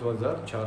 2004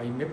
IMF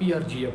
PRGF,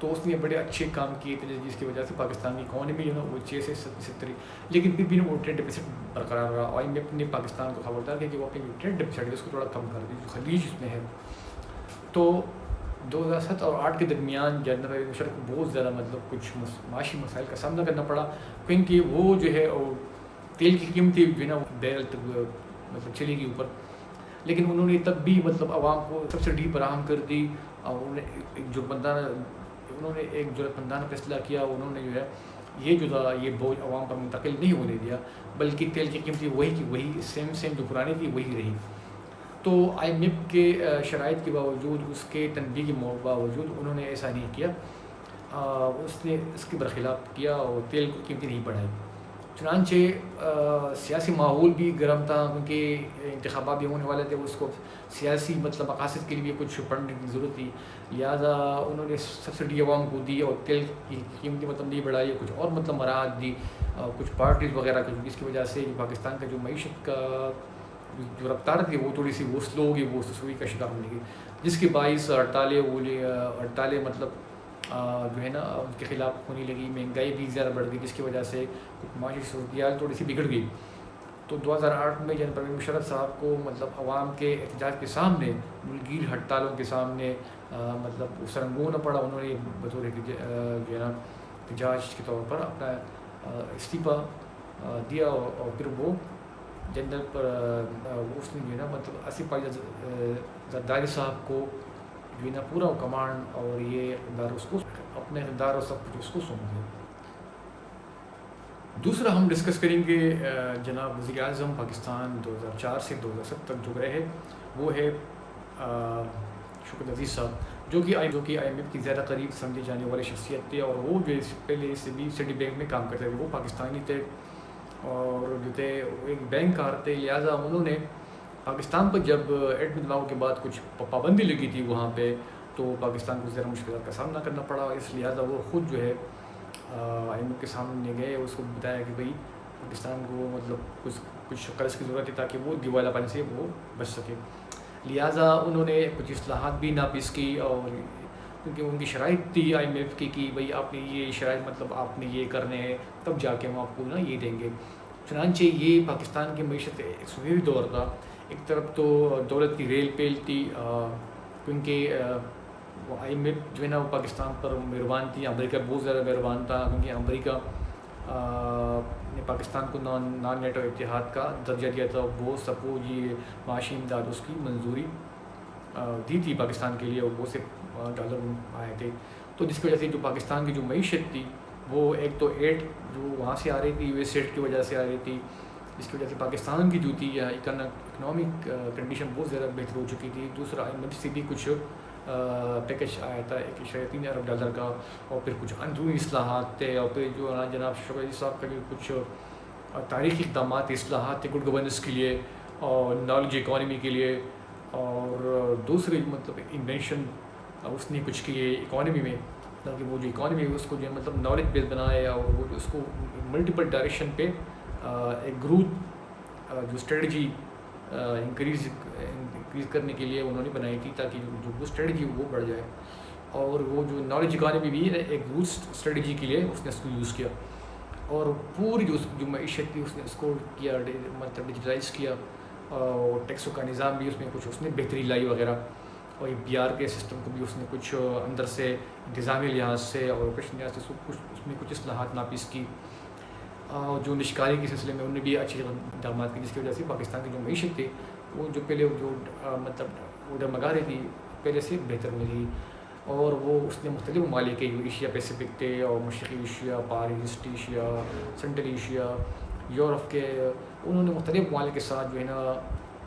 تو اس نے بڑے اچھے کام کیے تھے جس کی وجہ سے پاکستان کی اکانومی جو ہے نا وہ 6 سے 70 لیکن پھر بھی وہ ٹریڈ ڈیفیسٹ برقرار رہا. آئی ایم ایف نے پاکستان کو خبردار کیا کہ وہ اپنی ٹریڈ ڈیفیسٹ ہے اس کو تھوڑا کم کر دی جو خلیج اس میں ہے. تو 2007 اور 8 کے درمیان جنرل پرویز مشرف کو بہت زیادہ مطلب کچھ معاشی مسائل کا سامنا کرنا پڑا کیونکہ وہ جو ہے تیل کی قیمتیں جو ہے نا بیرل تک مطلب چلی گئی اوپر. لیکن انہوں نے تب بھی مطلب عوام کو سبسڈی فراہم کر دی اور انہوں نے ایک ضرورت مندانہ فیصلہ کیا. انہوں نے جو ہے یہ جو تھا یہ بوجھ عوام پر منتقل نہیں ہونے دیا بلکہ تیل کی قیمتیں وہی کی وہی سیم جو پرانی تھی وہی رہی. تو آئی ایم ایف کے شرائط کے باوجود اس کے تنبیہ کے باوجود انہوں نے ایسا نہیں کیا. اس نے اس کے برخلاف کیا اور تیل کی قیمتیں نہیں بڑھائی. چنانچہ سیاسی ماحول بھی گرم تھا کیونکہ انتخابات بھی ہونے والے تھے. اس کو سیاسی مطلب مقاصد کے لیے کچھ پڑھنے کی ضرورت تھی لہٰذا انہوں نے سبسڈی عوام کو دی اور تیل کی قیمتیں مطلب نہیں بڑھائی کچھ اور مطلب مراحت دی کچھ پارٹیز وغیرہ کچھ جس کی وجہ سے پاکستان کا جو معیشت کا جو رفتار تھی وہ تھوڑی سی وہ سلو ہو گئی وہ سسوئی کا شکار ہونے کی جس کے باعث ہڑتالیں مطلب جو ہے نا ان کے خلاف ہونے لگی. مہنگائی بھی زیادہ بڑھ گئی جس کی وجہ سے معاشی صورتحال تھوڑی سی بگڑ گئی. تو 2008 میں جنرل پرویز مشرف صاحب کو مطلب عوام کے احتجاج کے سامنے ملکگیر ہڑتالوں کے سامنے مطلب سرنگوں ہونا پڑا. انہوں نے بطور جو ہے نا احتجاج کے طور پر اپنا استعفیٰ دیا اور پھر وہ جنرل پر اس نے جو ہے نا مطلب آصف پائیدہ زرداری صاحب کو جو ہے نا پورا کمانڈ اور یہ اقدار اس کو اپنے اقدار اور سب کچھ اس کو سونپ دیا. دوسرا ہم ڈسکس کریں گے جناب وزیر اعظم پاکستان 2004 سے 2007 تک جو رہے وہ ہے شوکت عزیز صاحب جو کہ آئی ایم ایف کی زیادہ قریب سمجھے جانے والے شخصیت تھے اور وہ جو پہلے سے بھی سٹی بینک میں کام کرتے تھے. وہ پاکستانی تھے اور جو تھے ایک بینک کار تھے لہٰذا انہوں نے پاکستان پر جب ایٹمی تناؤ کے بعد کچھ پابندی لگی تھی وہاں پہ تو پاکستان کو زیادہ مشکلات کا سامنا کرنا پڑا. اس لہٰذا وہ خود جو ہے آئی ایم ایف کے سامنے گئے اس کو بتایا کہ بھائی پاکستان کو مطلب کچھ قرض کی ضرورت ہے تاکہ وہ دیوالا پانے سے وہ بچ سکے. لہٰذا انہوں نے کچھ اصلاحات بھی نافذ کی اور کیونکہ ان کی شرائط تھی آئی ایم ایف کی بھائی آپ نے یہ شرائط مطلب آپ نے یہ کرنے ہیں تب جا کے ہم آپ کو نا یہ دیں گے. چنانچہ یہ پاکستان کی معیشت ایک سنہری دور تھا. ایک طرف تو دولت کی ریل پیل تھی کیونکہ آئی ایم ایف جو ہے نا وہ پاکستان پر مہربان تھی. امریکہ بہت زیادہ مہربان تھا کیونکہ امریکہ نے پاکستان کو نان نیٹو اتحاد کا درجہ دیا تھا. بہت سپورٹ یہ معاشی امداد اس کی منظوری دی تھی پاکستان کے لیے اور بہت سے ڈالر آئے تھے. تو جس کی وجہ سے جو پاکستان کی جو معیشت تھی وہ ایک تو ایڈ جو وہاں سے آ رہی تھی یو ایس ایڈ کی وجہ سے آ رہی تھی جس کی وجہ سے پاکستان کی جو تھی اکنامک کنڈیشن بہت زیادہ بہتر ہو چکی تھی. دوسرا آئی ایم ایف سے بھی کچھ پیکج آیا تھا 1.3 ارب ڈالر کا اور پھر کچھ اندرونی اصلاحات تھے اور پھر جو جناب شوکت عزیز صاحب کا جو کچھ تاریخی اقدامات اصلاحات تھے گڈ گورننس کے لیے اور نالج اکانومی کے لیے اور دوسری مطلب انوینشن اس نے کچھ کیے اکانومی میں تاکہ وہ جو اکانومی ہے اس کو جو مطلب نالج بیس بنائے اور وہ اس کو ملٹیپل ڈائریکشن پہ ایک گروتھ جو اسٹریٹجی انکریز کرنے کے لیے انہوں نے بنائی تھی تاکہ جو وہ اسٹریٹجی وہ بڑھ جائے. اور وہ جو نالج اکانومی بھی ہے ایک گروتھ اسٹریٹجی کے لیے اس نے اس کو یوز کیا اور پوری جو معیشت تھی اس نے اس کو کیا مطلب ڈیجیٹلائز کیا اور ٹیکسوں کا نظام بھی اس میں کچھ اس نے بہتری لائی وغیرہ اور پی آر کے سسٹم کو بھی اس نے کچھ اندر سے انتظامی لحاظ سے اور آپریشن لحاظ سے کچھ اس میں کچھ اصلاحات نافذ کی. جو نشکاری کے سلسلے میں انہوں نے بھی اچھے اقدامات کی جس کی وجہ سے پاکستان کی جو معیشت تھی وہ جو پہلے جو مطلب وہ ڈگمگا رہی تھی پہلے سے بہتر ہوئی تھی. اور وہ اس نے مختلف ممالک کے جو ایشیا پیسیفک تھے اور مشرقی Asia far east Asia central Asia Europe کے انہوں نے مختلف ممالک کے ساتھ جو ہے نا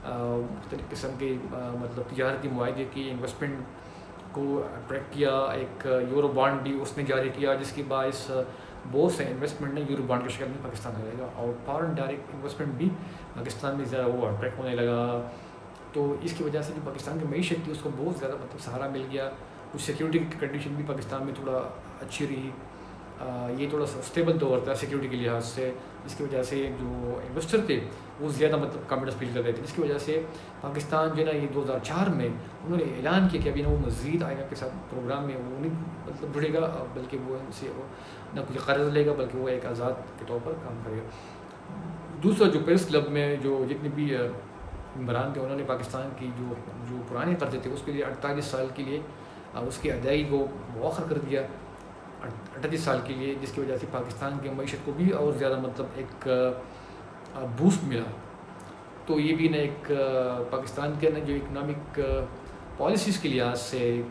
مختلف قسم کے مطلب تجارتی معاہدے کی انویسٹمنٹ کو اٹریکٹ کیا. ایک یورو بانڈ بھی اس نے جاری کیا جس کی باعث بہت سے انویسٹمنٹ نے یورو بانڈ کی شکل میں پاکستان میں لگا اور فارن ڈائریکٹ انویسٹمنٹ بھی پاکستان میں زیادہ وہ اٹریکٹ ہونے لگا. تو اس کی وجہ سے جو پاکستان کی معیشت تھی اس کو بہت زیادہ مطلب سہارا مل گیا. کچھ سیکیورٹی کی کنڈیشن بھی پاکستان میں تھوڑا اچھی رہی یہ تھوڑا سا اسٹیبل دور تھا سیکیورٹی کے لحاظ سے، جس کی وجہ سے جو انویسٹر تھے وہ زیادہ مطلب کانفیڈنس فیل کر رہے تھے، جس کی وجہ سے پاکستان جو ہے نا یہ 2004 میں انہوں نے اعلان کیا کہ ابھی نا وہ مزید آئی ایم ایف کے ساتھ پروگرام میں وہ نہیں مطلب جڑے گا، بلکہ وہ ان سے نہ کچھ قرض لے گا بلکہ وہ ایک آزاد کے طور پر کام کرے گا۔ دوسرا جو پیرس کلب میں جو جتنے بھی ممبران تھے انہوں نے پاکستان کی جو پرانے قرضے تھے اس کے لیے 48 سال کے لیے اس کی ادائیگی کو مؤخر کر دیا 38 سال کے لیے، جس کی وجہ سے پاکستان کی معیشت کو بھی اور زیادہ مطلب ایک بوسٹ ملا۔ تو یہ بھی نا ایک پاکستان کے نا جو اکنامک پالیسیز کے لحاظ سے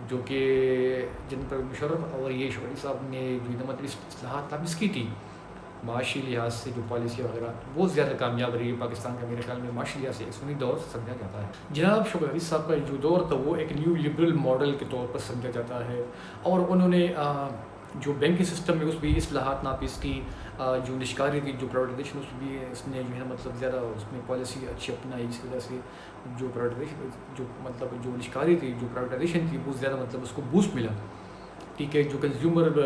جو کہ جن پر مشرف اور یہ شوری صاحب نے جو مطلب اصلاحات نافذ کی تھی معاشی لحاظ سے، جو پالیسی وغیرہ بہت زیادہ کامیاب رہی ہے پاکستان کا، میرے خیال میں معاشی لحاظ سے ایک سنی دور سمجھا جاتا ہے۔ جناب شوکت عزیز صاحب کا جو دور تھا وہ ایک نیو لبرل ماڈل کے طور پر سمجھا جاتا ہے، اور انہوں نے جو بینکنگ سسٹم میں اس بھی اصلاحات نافذ کی، جو نشکاری تھی جو پرائیویٹائزیشن اس بھی اس نے جو ہے مطلب زیادہ اس میں پالیسی اچھی اپنائی، جس کی وجہ سے جو پرائیویٹائزیشن جو مطلب جو نشکاری تھی جو پرائیویٹائزیشن تھی وہ زیادہ مطلب اس کو بوسٹ ملا، ٹھیک ہے۔ جو کنزیومر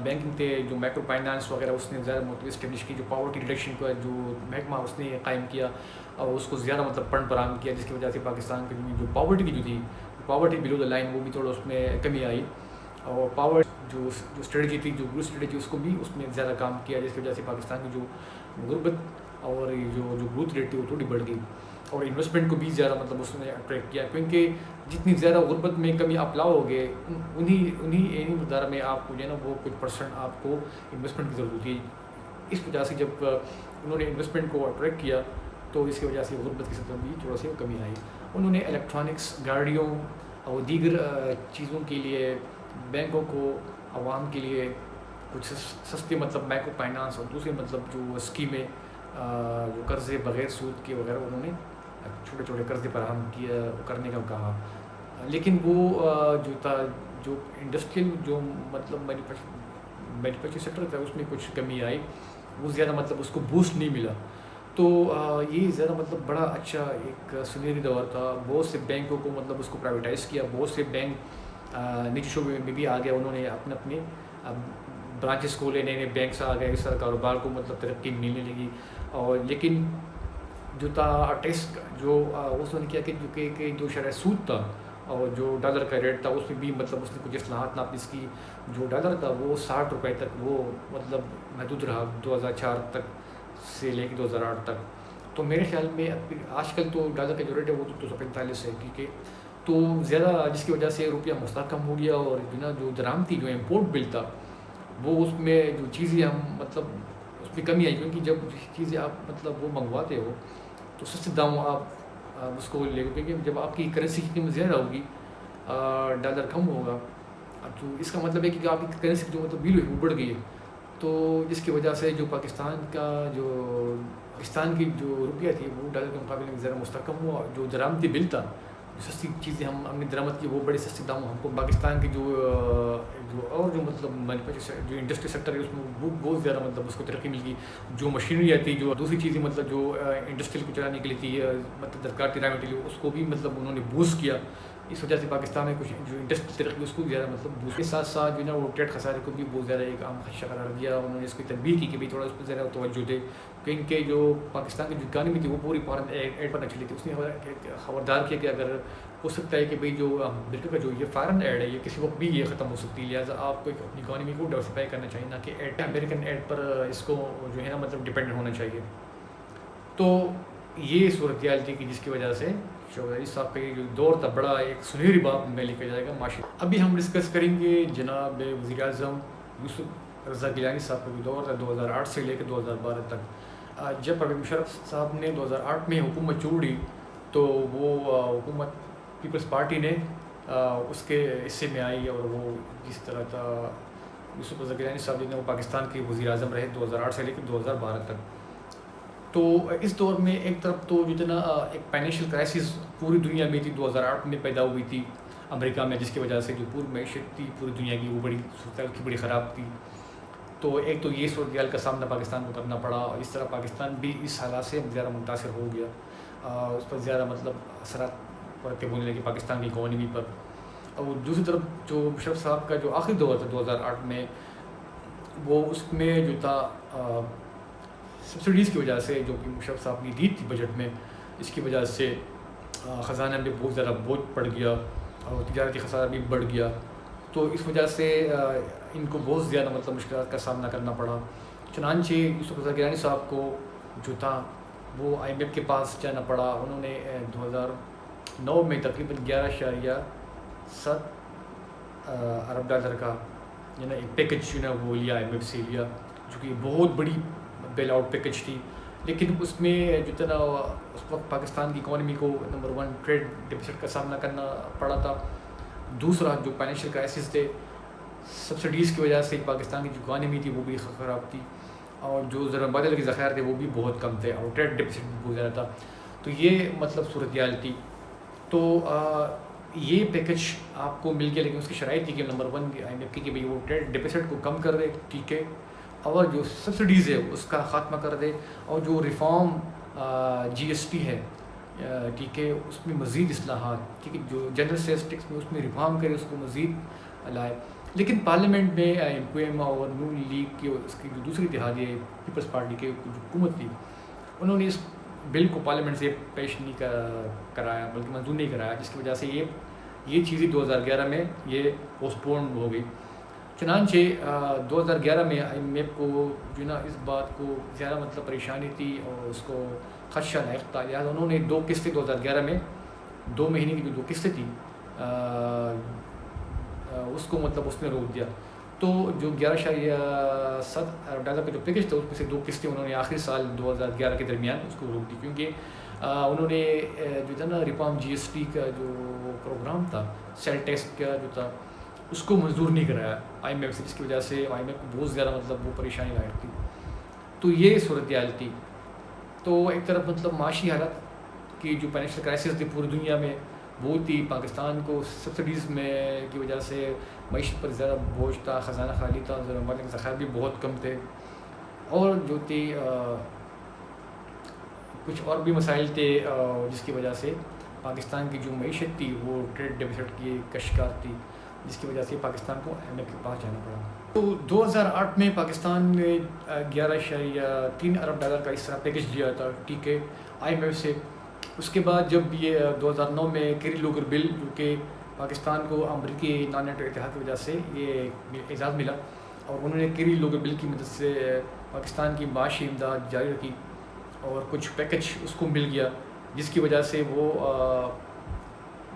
بینکنگ تھے، جو مائکرو فائنانس وغیرہ اس نے زیادہ مطلب اسٹیبلش کی، جو پاورٹی ریڈکشن کا جو محکمہ اس نے قائم کیا اور اس کو زیادہ مطلب فنڈ فراہم کیا، جس کی وجہ سے پاکستان کی جو پاورٹی کی جو تھی پاورٹی بلو دا لائن وہ بھی تھوڑا اس میں کمی آئی، اور پاور جو اسٹریٹجی تھی جو گروتھ اسٹریٹجی اس کو بھی اس میں زیادہ کام کیا، جس کی وجہ سے پاکستان کی جو غربت اور جو گروتھ ریٹ تھی وہ تھوڑی بڑھ گئی، اور انویسٹمنٹ کو بھی زیادہ مطلب اس نے اٹریکٹ کیا، کیونکہ جتنی زیادہ غربت میں کمی آپ لاؤ گے انہیں مقدار میں آپ کو جو ہے نا وہ کچھ پرسنٹ آپ کو انویسٹمنٹ کی ضرورت ہوتی ہے۔ اس وجہ سے جب انہوں نے انویسٹمنٹ کو اٹریکٹ کیا تو اس کی وجہ سے غربت کی سطح بھی تھوڑا سی کمی آئی۔ انہوں نے الیکٹرانکس گاڑیوں اور دیگر چیزوں کے لیے بینکوں کو عوام کے لیے کچھ سستے مطلب مائکرو فائنانس اور دوسرے مطلب جو اسکیمیں جو قرضے بغیر سود کے وغیرہ انہوں نے چھوٹے چھوٹے قرضے فراہم کیا کرنے کا کہا، لیکن وہ جو تھا جو انڈسٹریل جو مطلب مینوفیکچرنگ سیکٹر تھا اس میں کچھ کمی آئی، وہ زیادہ مطلب اس کو بوسٹ نہیں ملا۔ تو یہ زیادہ مطلب بڑا اچھا ایک سنہری دور تھا، بہت سے بینکوں کو مطلب اس کو پرائیویٹائز کیا، بہت سے بینک نجی شعبے میں بھی آ گئے، انہوں نے اپنے برانچز کھولے، نئے نئے بینکس آ گئے، اس طرح کاروبار کو مطلب ترقی ملنے لگی، اور لیکن جو تھا ٹیسٹ جو اس نے کیا کہ جو شرح سود تھا اور جو ڈالر کا ریٹ تھا اس میں بھی مطلب اس نے کچھ اصلاحات نافذ کی، جو ڈالر تھا وہ 60 روپے تک وہ مطلب محدود رہا 2004 تک سے لے کے 2008 تک۔ تو میرے خیال میں آج کل تو ڈالر کا جو ریٹ ہے وہ 245 ہے، کیونکہ تو زیادہ جس کی وجہ سے روپیہ مستحکم ہو گیا، اور بنا جو درآمدی جو امپورٹ بل تھا وہ اس میں جو چیزیں ہم مطلب اس میں کمی آئی، کیونکہ جب چیزیں آپ مطلب وہ منگواتے ہو تو سستے داموں آپ اس کو لے گا، کیونکہ جب آپ کی کرنسی کی قیمت زیادہ ہوگی ڈالر کم ہوگا تو اس کا مطلب ہے کہ آپ کی کرنسی کی جو مطلب ویلو ہے وہ بڑھ گئی ہے، تو جس کی وجہ سے جو پاکستان کی جو روپیہ تھی وہ ڈالر کے مقابلے میں زیادہ مستحکم ہوا، جو درآمدی بل تھا سستی چیزیں ہم نے درآمد کی وہ بڑے سستے داموں ہم کو پاکستان کی جو اور جو مطلب مینوفیکچر جو انڈسٹری سیکٹر ہے اس میں وہ بہت زیادہ مطلب اس کو ترقی مل گئی، جو مشینری آتی جو دوسری چیزیں مطلب جو انڈسٹریل کو چلانے کے لیے تھی مطلب درکار تھی را مٹیریل اس کو بھی مطلب انہوں نے بوسٹ کیا، اس وجہ سے پاکستان میں کچھ جو انڈسٹری ترقی اس کو زیادہ مطلب بوسٹ کے ساتھ ساتھ جو ہے نا وہ ٹریڈ خسارے کو بھی بہت زیادہ ایک عام خدشہ قرار دیا، انہوں نے اس کی تنبیہ کی کہ بھائی تھوڑا اس پہ زیادہ توجہ دے، کیونکہ جو پاکستان کی جو اکانومی تھی وہ پوری فارن ایڈ پر نہ چلی تھی، اس نے خبردار کیا کہ اگر ہو سکتا ہے کہ بھائی جو امریکہ کا جو یہ فارن ایڈ ہے یہ کسی وقت بھی یہ ختم ہو سکتی ہے، لہٰذا آپ کو اپنی اکانومی کو ڈائیورسفائی کرنا چاہیے، نہ کہ امریکن ایڈ پر اس کو جو ہے نا مطلب ڈپینڈنٹ ہونا چاہیے۔ تو یہ صورتحال تھی کہ جس کی وجہ سے شوکت عزیز صاحب کا یہ جو دور تھا بڑا ایک سنہری باب میں لکھا جائے گا معاشی۔ ابھی ہم ڈسکس کریں گے جناب وزیر اعظم یوسف رضا گیلانی صاحب کا جو دور تھا 2008 سے لے کے 2012 تک۔ جب پرویز مشرف صاحب نے 2008 میں حکومت چھوڑی تو وہ حکومت پیپلز پارٹی نے اس کے حصے میں آئی، اور وہ جس طرح تھا یوسف رضا گیلانی صاحب جو وہ پاکستان کے وزیر اعظم رہے 2008 سے لے کے 2012 تک۔ تو اس دور میں ایک طرف تو جتنا ایک فائنینشیل کرائسس پوری دنیا میں تھی 2008 میں پیدا ہوئی تھی امریکہ میں، جس کی وجہ سے جو پوری معیشت تھی پوری دنیا کی وہ بڑی صورتحال کی بڑی خراب تھی، تو ایک تو یہ صورتحال کا سامنا پاکستان کو کرنا پڑا، اور اس طرح پاکستان بھی اس حالات سے زیادہ متاثر ہو گیا، اس پر زیادہ مطلب اثرات پڑتے ہونے لگے پاکستان کی اکانومی پر۔ اور دوسری طرف جو مشرف صاحب کا جو آخری دور تھا 2008 میں وہ اس میں جو تھا سبسڈیز کی وجہ سے جو کہ مشرف صاحب نے دی تھی بجٹ میں، اس کی وجہ سے خزانہ میں بہت زیادہ بوجھ پڑ گیا اور تجارتی خسارہ بھی بڑھ گیا. تو اس وجہ سے ان کو بہت زیادہ مطلب مشکلات کا سامنا کرنا پڑا. چنانچہ یوسف رضا گیلانی صاحب کو جو تھا وہ IMF کے پاس جانا پڑا. انہوں نے 2009 میں تقریباً 11.7 ارب ڈالر کا ایک پیکج جو ہے وہ لیا، IMF سے لیا، جو کہ بہت بڑی بیل آؤٹ پیکج تھی. لیکن اس میں جو تھا اس وقت پاکستان کی اکانومی کو نمبر 1 ٹریڈ ڈیفیسٹ کا سامنا کرنا پڑا تھا. دوسرا جو فائنینشیل کرائسس تھے، سبسڈیز کی وجہ سے پاکستان کی جو اکانومی تھی وہ بھی خراب تھی، اور جو ذرا بدل کے ذخائر تھے وہ بھی بہت کم تھے، اور ٹریڈ ڈیفیسٹ بھی بہت زیادہ تھا. تو یہ مطلب صورتحال تھی. تو یہ پیکج آپ کو مل گیا، لیکن اس کی شرائط تھی کہ نمبر 1 IMF کی کہ بھئی وہ ٹریڈ ڈیفیسٹ کو کم کر دے، ٹھیک ہے، اور جو سبسڈیز ہے اس کا خاتمہ کر دے، اور جو ریفارم GST ہے، ٹھیک ہے، اس میں مزید اصلاحات، ٹھیک ہے، جو جنرل سیلز ٹیکس میں اس میں ریفارم کرے، اس کو مزید لائے. لیکن پارلیمنٹ میں MQM اور نون لیگ کی اس کی جو دوسری اتحادیہ پیپلز پارٹی کے جو حکومت تھی، انہوں نے اس بل کو پارلیمنٹ سے پیش نہیں کرایا، بلکہ منظور نہیں کرایا، جس کی وجہ سے یہ چیزیں 2011 میں یہ پوسٹ پون ہو گئی. چنانچہ 2011 میں IMF کو جو نا اس بات کو زیادہ مطلب پریشانی تھی اور اس کو خدشہ لاحق تھا، لہٰذا انہوں نے 2 قسطیں 2011 میں 2 مہینے کی جو 2 قسطیں تھیں اس کو مطلب اس میں روک دیا. تو جو 11.7 ارب ڈالر کا جو پیکج تھا، اس میں سے 2 قسطیں انہوں نے آخری سال 2011 کے درمیان اس کو روک دی، کیونکہ انہوں نے جو تھا نا ریفارم GST کا جو پروگرام تھا، سیل ٹیکس کا جو تھا، اس کو منظور نہیں کرایا IMF سے، جس کی وجہ سے IMF کو بہت زیادہ مطلب وہ پریشانی لاحق تھی. تو یہ صورتحال تھی. تو ایک طرف مطلب معاشی حالت کی جو فائنینشیل کرائسس تھی پوری دنیا میں وہ تھی، پاکستان کو سبسڈیز میں کی وجہ سے معیشت پر زیادہ بوجھ تھا، خزانہ خالی تھا، ذرائع کے ذخائر بھی بہت کم تھے، اور جو تھی کچھ اور بھی مسائل تھے جس کی وجہ سے پاکستان کی جو معیشت تھی وہ ٹریڈ ڈیفیسٹ کی کا شکار تھی، جس کی وجہ سے پاکستان کو IMF کے پاس جانا پڑا. تو 2008 میں پاکستان نے 11.3 ارب ڈالر کا اس طرح پیکج لیا تھا، ٹھیک ہے، IMF سے. اس کے بعد جب یہ 2009 میں کیری لوگر بل، جو کہ پاکستان کو امریکی نان نیٹو اتحاد کی وجہ سے یہ اعزاز ملا، اور انہوں نے کیری لوگر بل کی مدد سے پاکستان کی معاشی امداد جاری رکھی، اور کچھ پیکج اس کو مل گیا، جس کی وجہ سے وہ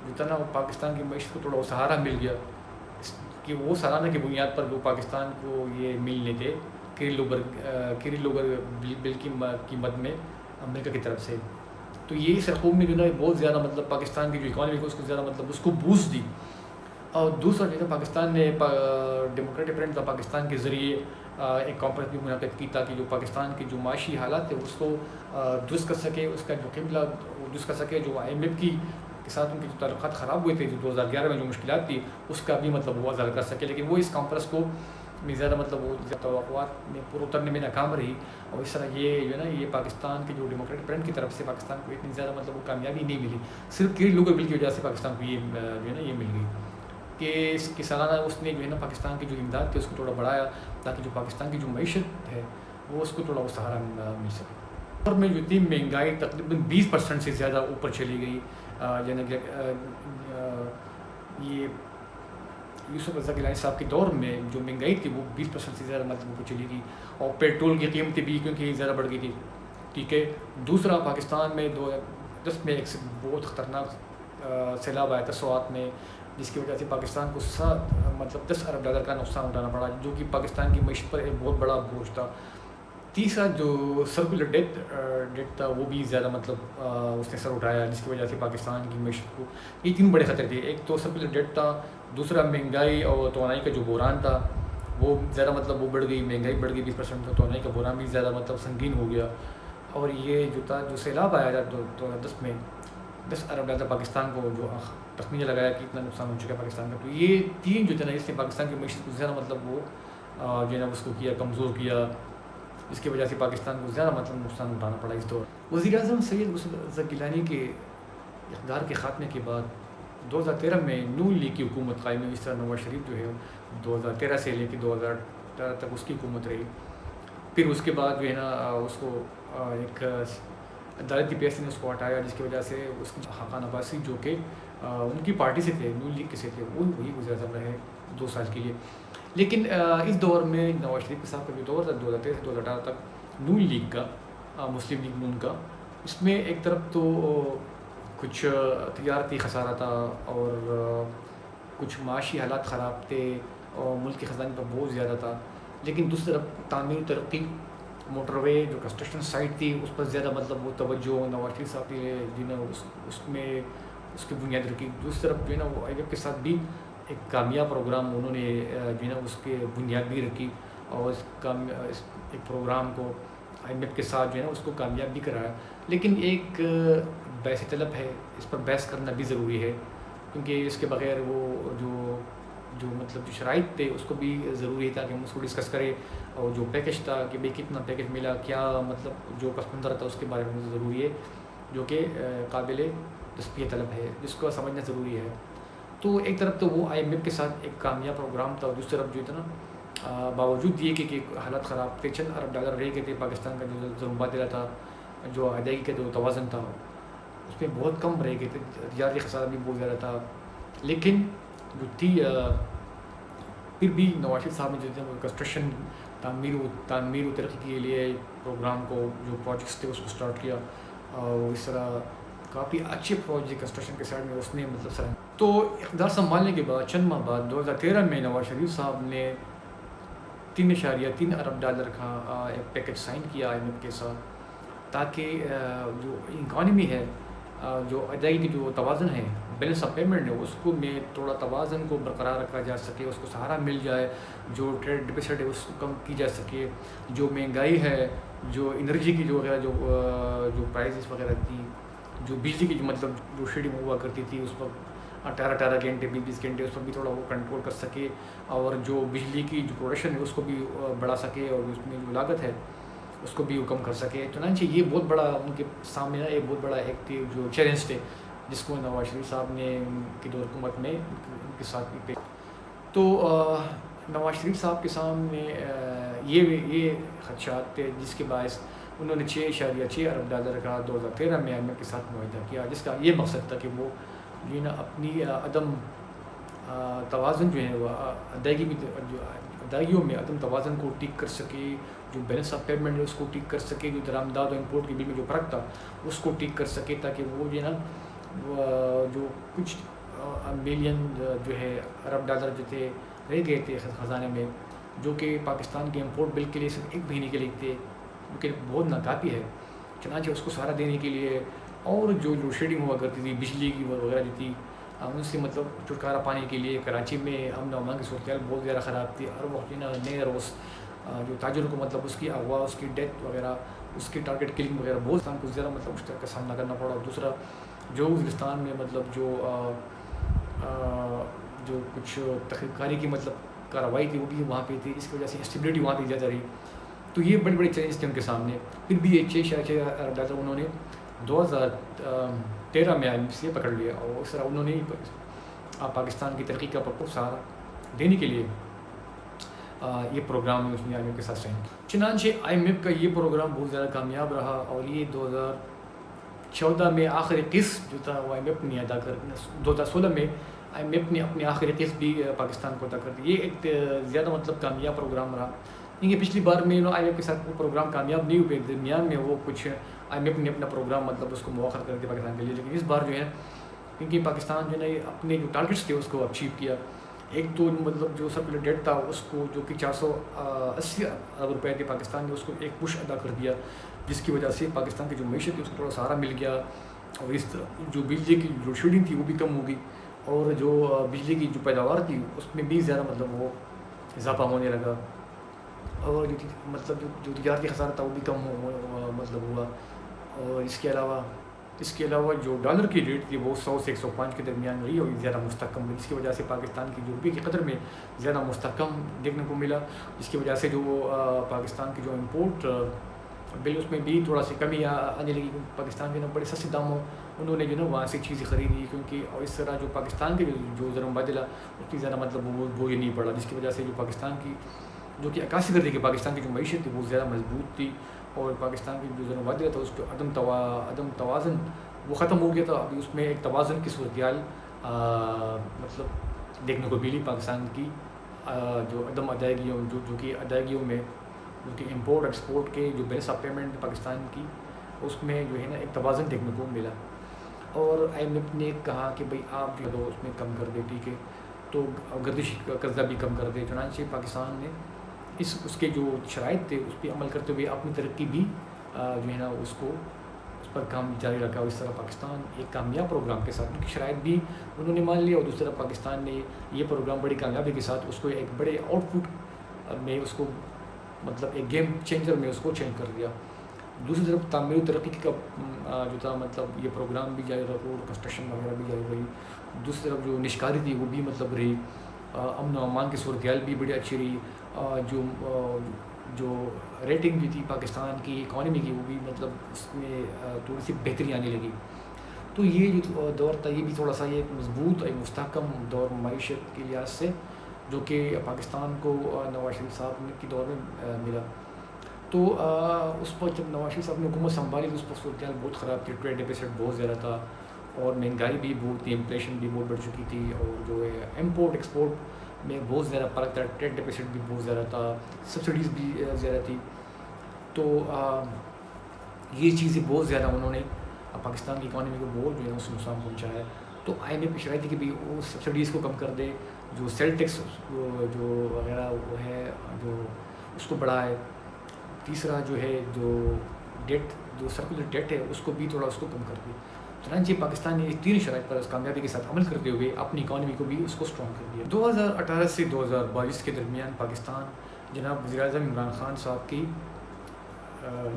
جو تھا نا پاکستان کی معیشت کو تھوڑا وہ سہارا مل گیا، کہ وہ سالانہ کی بنیاد پر جو پاکستان کو یہ ملنے تھے کیری لوگر بل کی مد میں امریکہ کی طرف سے. تو یہ اس رقوم نے جو ہے بہت زیادہ مطلب پاکستان کی جو اکانومی کو اس کو زیادہ مطلب اس کو بوسٹ دی. اور دوسرا جو ہے پاکستان نے ڈیموکریٹک فرنٹ آف پاکستان کے ذریعے ایک کانفرنس بھی منعقد کی تاکہ جو پاکستان کی جو معاشی حالات ہے اس کو درست کر سکے، اس کا جو قبلہ درست کر سکے. جو IMF کے ساتھ ان کے جو تعلقات خراب ہوئے تھے، جو 2011 میں جو مشکلات تھی، اس کا بھی مطلب وہ ازالہ کر سکے. لیکن وہ اس کانفرنس کو میں زیادہ مطلب وہ توقعات میں پورا اترنے میں ناکام رہی، اور اس طرح یہ جو ہے نا یہ پاکستان کے جو ڈیموکریٹک فرنٹ کی طرف سے پاکستان کو اتنی زیادہ مطلب وہ کامیابی نہیں ملی. صرف کیری لوگر بل کی وجہ سے پاکستان کو یہ جو ہے نا یہ مل گئی کہ اس کی سالانہ اس نے جو ہے نا پاکستان کی جو امداد تھی اس کو تھوڑا بڑھایا، تاکہ جو پاکستان کی جو معیشت ہے وہ اس کو تھوڑا وہ سہارا مل سکے. اور میں جو تھی مہنگائی تقریباً 20% سے زیادہ اوپر چلی گئی. یعنی کہ یہ یوسف رضا گیلانی صاحب کے دور میں جو مہنگائی تھی وہ 20% سے زیادہ مطلب اوپر چلی گئی، اور پیٹرول کی قیمتیں بھی کیونکہ زیادہ بڑھ گئی تھی، ٹھیک ہے. دوسرا پاکستان میں 2010 میں ایک بہت خطرناک سیلاب آیا تھا سوات میں، جس کی وجہ سے پاکستان کو مطلب 10 ارب ڈالر کا نقصان اٹھانا پڑا، جو کہ پاکستان کی معیشت پر ایک بہت بڑا بوجھ تھا. تیسرا جو سرکولر ڈیٹ تھا وہ بھی زیادہ مطلب اس نے سر اٹھایا، جس کی وجہ سے پاکستان کی معیشت کو یہ 3 بڑے خطرے تھے. ایک تو سرکولر ڈیٹ تھا، دوسرا مہنگائی اور توانائی کا جو بحران تھا وہ زیادہ مطلب وہ بڑھ گئی، مہنگائی بڑھ گئی 20%، تو توانائی کا بحران بھی زیادہ مطلب سنگین ہو گیا. اور یہ جو تھا جو سیلاب آیا تھا 2010 میں 10 ارب ڈالر پاکستان کو جو تخمینہ لگایا کہ اتنا نقصان ہو چکا ہے پاکستان کا. تو یہ 3 جو تھے نا اس نے پاکستان کی معیشت کو زیادہ مطلب وہ جو ہے نا اس کو کیا کمزور کیا، جس کی وجہ سے پاکستان کو زیادہ مطلب نقصان اٹھانا پڑا اس دور. وزیر اعظم سید یوسف رضا گیلانی کے اقتدار کے خاتمے کے بعد 2013 میں نون لیگ کی حکومت قائم ہوئی. اس طرح نواز شریف جو ہے 2013 سے لے کے 2010 2018 تک اس کی حکومت رہی. پھر اس کے بعد جو ہے نا اس کو ایک عدالتی فیصلے نے اس کو ہٹایا، جس کی وجہ سے اس کی حقان عباسی جو کہ ان کی پارٹی سے تھے، نون لیگ کے سے تھے، وہی وزیر اعظم رہے 2 سال کے لیے. لیکن اس دور میں نواز شریف صاحب کا جو دور تھا 2013 سے 2018 تک نون لیگ کا، مسلم لیگ نون کا، اس میں ایک طرف تو کچھ تجارتی خسارہ تھا اور کچھ معاشی حالات خراب تھے اور ملک کے خزانے پر بہت زیادہ تھا. لیکن دوسری طرف تعمیر و ترقی، موٹر وے جو کنسٹرکشن سائٹ تھی اس پر زیادہ مطلب وہ توجہ نواز شریف صاحب کی جو ہے نا اس میں اس کی بنیاد رکھی. دوسری طرف جو ہے نا وہ IMF کے ساتھ بھی ایک کامیاب پروگرام انہوں نے جو ہے نا اس کے بنیاد بھی رکھی اور اس ایک پروگرام کو IMF کے ساتھ جو ہے نا اس کو کامیاب بھی کرایا. لیکن ایک بحث طلب ہے، اس پر بحث کرنا بھی ضروری ہے، کیونکہ اس کے بغیر وہ جو مطلب جو شرائط تھے اس کو بھی ضروری تھا کہ ہم اس کو ڈسکس کریں، اور جو پیکج تھا کہ بھئی کتنا پیکج ملا، کیا مطلب جو پس منظر تھا اس کے بارے میں ضروری ہے، جو کہ قابل تصفیہ طلب ہے، جس کو سمجھنا ضروری ہے. تو ایک طرف تو وہ IMF کے ساتھ ایک کامیاب پروگرام تھا، اور دوسری طرف جو تھا نا باوجود یہ کہ حالات خراب تھے، چند ارب ڈالر رہ گئے تھے، پاکستان کا جو زر مبادلہ تھا، جو ادائیگی کا جو توازن تھا اس میں بہت کم رہ گئے تھے، تجارتی خسارہ بھی بہت زیادہ تھا. لیکن جو تھی پھر بھی نواز شریف صاحب نے جو ہے وہ کنسٹرکشن تعمیر و ترقی کے لیے پروگرام کو، جو پروجیکٹس تھے اس کو سٹارٹ کیا، اور اس طرح کافی اچھے پروجیکٹ کنسٹرکشن کے سائڈ میں اس نے مطلب سر. تو اقتدار سنبھالنے کے بعد چند ماہ بعد 2013 میں نواز شریف صاحب نے 3.3 ارب ڈالر کا ایک پیکج سائن کیا IMF کے ساتھ، تاکہ جو اکانومی ہے، جو ادائیگی جو توازن ہے، بیلنس آف پیمنٹ ہے، اس کو میں تھوڑا توازن کو برقرار رکھا جا سکے، اس کو سہارا مل جائے، جو ٹریڈ ڈیفیسٹ ہے اس کو کم کی جا سکے، جو مہنگائی ہے، جو انرجی کی جو ہے جو پرائزز وغیرہ تھی، جو بجلی کی جو مطلب جو شیڈنگ ہوا کرتی تھی اس وقت 18 گھنٹے 20 گھنٹے، اس پر بھی تھوڑا وہ کنٹرول کر سکے، اور جو بجلی کی جو پروڈکشن ہے اس کو بھی بڑھا سکے، اور اس میں جو لاگت ہے اس کو بھی وہ کم کر سکے. چنانچہ یہ بہت بڑا ان کے سامنے ایک بہت بڑا ایک جو چیلنج تھے، جس کو نواز شریف صاحب نے ان کی دور حکومت میں ان کے ساتھ بھی پیش. تو نواز شریف صاحب کے سامنے یہ خدشات تھے، جس کے باعث انہوں نے 6.6 ارب ڈالر کا 2013 میں IMF کے ساتھ معاہدہ کیا، جس کا یہ مقصد تھا کہ وہ جو ہے نا اپنی عدم توازن جو ہے وہ ادائیگیوں میں عدم توازن کو ٹھیک کر سکے، جو بیلنس آف پیمنٹ ہے اس کو ٹھیک کر سکے، جو درآمدات و امپورٹ کے بل میں جو فرق تھا اس کو ٹھیک کر سکے، تاکہ وہ جو ہے نا جو کچھ ملین جو ہے ارب ڈالر جو تھے رہ گئے تھے خزانے میں، جو کہ پاکستان کے امپورٹ بل کے لیے صرف 1 مہینے کے لیے تھے، کیونکہ بہت ناکافی ہے. چنانچہ اس کو سہارا دینے کے لیے، اور جو شیڈنگ ہوا کرتی تھی بجلی کی وغیرہ جو تھی، ان سے مطلب چھٹکارا پانے کے لیے کراچی میں امن و امان کی صورتحال بہت زیادہ خراب تھی. ہر وقت نئے روز جو تاجروں کو مطلب اس کی اغوا، اس کی ڈیتھ وغیرہ، اس کی ٹارگیٹ کلنگ وغیرہ بہت کو زیادہ مطلب مشکل کا سامنا کرنا پڑا. اور دوسرا جو وزیرستان میں مطلب جو کچھ تحقیق کاری کی مطلب کارروائی تھی وہ بھی وہاں پہ تھی، اس کی وجہ سے انسٹیبلٹی وہاں پہ زیادہ رہی. تو یہ بڑے چیلنج تھے ان کے سامنے. پھر بھی یہ 6.6 ارب ڈالر انہوں نے 2013 میں IMF سے پکڑ لیا، اور اس طرح انہوں نے پاکستان کی ترقی کا بھرپور سہارا دینے کے لیے یہ پروگرام اس نے IMF کے ساتھ سائن کیا. چنانچہ IMF کا یہ پروگرام بہت زیادہ کامیاب رہا، اور یہ 2014 میں آخری قسط جو تھا وہ IMF نے ادا کر 2016 میں IMF نے اپنی آخری قسط بھی پاکستان کو ادا کر دی. یہ ایک زیادہ مطلب کامیاب پروگرام رہا، کیونکہ پچھلی بار میں IMF کے ساتھ وہ پروگرام کامیاب نہیں ہوئے، درمیان میں وہ کچھ IMF نے اپنا پروگرام مطلب اس کو مؤخر کر دیا پاکستان کے لیے. لیکن اس بار جو ہے کیونکہ پاکستان جو ہے اپنے جو ٹارگیٹس تھے اس کو اچیو کیا. ایک تو مطلب جو سرکولر ڈیٹ تھا اس کو، جو کہ 480 ارب روپے تھے، پاکستان نے اس کو ایک پش ادا کر دیا، جس کی وجہ سے پاکستان کی جو معیشت تھی اس کو تھوڑا سہارا مل گیا، اور اس جو بجلی کی جو شیڈنگ تھی وہ بھی کم ہو گئی، اور جو بجلی کی جو پیداوار تھی اس میں بھی زیادہ مطلب وہ اضافہ ہونے لگا، اور جو مطلب جو تجارتی خسارہ تھا وہ بھی کم مطلب ہوا. اور اس کے علاوہ جو ڈالر کی ریٹ تھی وہ 100 سے 105 کے درمیان رہی، اور زیادہ مستحکم ہوئی، جس کی وجہ سے پاکستان کی جو روپے کی قدر میں زیادہ مستحکم دیکھنے کو ملا، جس کی وجہ سے جو پاکستان کی جو امپورٹ بل اس میں بھی تھوڑا سی کمی آنے لگی. پاکستان کے بڑے سستے داموں انہوں نے جو ہے وہاں سے چیزیں خریدی، کیونکہ اور اس طرح جو پاکستان کے جو زر مبادلہ اتنی زیادہ مطلب بوجھ نہیں پڑا، جس کی وجہ سے جو پاکستان کی جو کہ عکاسی کرتی کہ پاکستان کی جو معیشت تھی وہ زیادہ مضبوط تھی، اور پاکستان کی جو ذرا معدل تھا اس کو عدم توازن وہ ختم ہو گیا تھا. ابھی اس میں ایک توازن کی صورتحال مطلب دیکھنے کو ملی. پاکستان کی جو عدم ادائیگیوں جو کہ ادائیگیوں میں جو کہ امپورٹ ایکسپورٹ کے جو بیلنس آف پیمنٹ پاکستان کی اس میں جو ہے نا ایک توازن دیکھنے کو ملا. اور آئی ایم ایف نے کہا کہ بھئی آپ جو دو اس میں کم کر دے، ٹھیک ہے، تو گردش قرضہ بھی کم کر دے. چنانچہ پاکستان نے اس کے جو شرائط تھے اس پہ عمل کرتے ہوئے اپنی ترقی بھی جو ہے نا اس پر کام جاری رکھا. اور اس طرح پاکستان ایک کامیاب پروگرام کے ساتھ ان کی شرائط بھی انہوں نے مان لیا، اور دوسری طرف پاکستان نے یہ پروگرام بڑی کامیابی کے ساتھ اس کو ایک بڑے آؤٹ پٹ میں اس کو مطلب ایک گیم چینجر میں اس کو چینج کر دیا. دوسری طرف تعمیر و ترقی کا جو تھا مطلب یہ پروگرام بھی جاری رہا، روڈ کنسٹرکشن وغیرہ بھی جاری رہی. دوسری طرف جو نشکاری تھی وہ بھی مطلب رہی. امن و امان کی صورتحال بھی بڑی اچھی رہی. جو ریٹنگ بھی تھی پاکستان کی اکانومی کی وہ بھی مطلب اس میں تھوڑی سی بہتری آنے لگی. تو یہ جو دور تھا یہ بھی تھوڑا سا یہ مضبوط اور مستحکم دور معیشت کے لحاظ سے جو کہ پاکستان کو نواز شریف صاحب کی دور میں ملا. تو اس پر جب نواز شریف صاحب نے حکومت سنبھالی تو اس پر صورتحال بہت خراب تھی. ٹریڈ ڈیفیسٹ بہت زیادہ تھا، اور مہنگائی بھی بہت تھی، انفلیشن بھی بہت بڑھ چکی تھی، اور جو ہے امپورٹ ایکسپورٹ میں بہت زیادہ فرق تھا. ٹریڈ ڈیفیسٹ بھی بہت زیادہ تھا، سبسڈیز بھی زیادہ تھی. تو یہ چیزیں بہت زیادہ انہوں نے پاکستان کی اکانومی کو بہت جو ہے اس نقصان پہنچایا ہے. تو آئی ایم ایف کی شرائط تھی کہ بھی وہ سبسڈیز کو کم کر دے، جو سیل ٹیکس جو وغیرہ وہ ہے جو اس کو بڑھائے. تیسرا جو ہے جو ڈیٹ جو سرکولر ڈیٹ ہے اس کو بھی تھوڑا اس کو کم کر دے. چنانچہ پاکستان نے اس تین شرائط پر اس کامیابی کے ساتھ عمل کرتے ہوئے اپنی اکانومی کو بھی اس کو اسٹرانگ کر دیا. 2018 سے 2022 کے درمیان پاکستان جناب وزیر اعظم عمران خان صاحب کی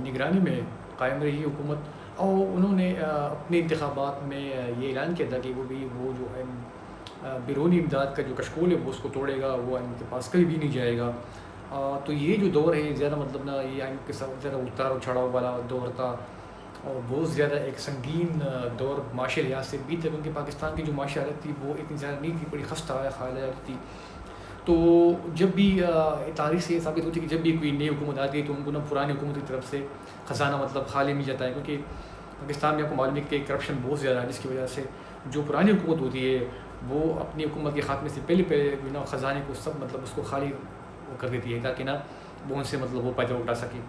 نگرانی میں قائم رہی حکومت، اور انہوں نے اپنے انتخابات میں یہ اعلان کیا تھا کہ وہ جو بیرونی امداد کا جو کشکول ہے وہ اس کو توڑے گا، وہ ان کے پاس کبھی بھی نہیں جائے گا. تو یہ جو دور ہے زیادہ مطلب نا یہ ان کے ساتھ زیادہ اتار و چڑھاؤ والا دور تھا، اور بہت زیادہ ایک سنگین دور معاشی لحاظ سے بھی تھا، کیونکہ پاکستان کی جو معاشی حالت تھی وہ اتنی زیادہ نہیں تھی، بڑی خستہ حالت تھی. تو جب بھی تاریخ سے یہ ثابت ہوتی ہے کہ جب بھی کوئی نئی حکومت آتی ہے تو ان کو نا پرانی حکومت کی طرف سے خزانہ مطلب خالی مل جاتا ہے، کیونکہ پاکستان میں آپ کو معلوم ہے کہ کرپشن بہت زیادہ ہے، جس کی وجہ سے جو پرانی حکومت ہوتی ہے وہ اپنی حکومت کے خاتمے سے پہلے نا خزانے کو سب مطلب اس کو خالی کر دیتی ہے تاکہ نا وہ ان سے مطلب وہ پیسہ اٹھا سکے.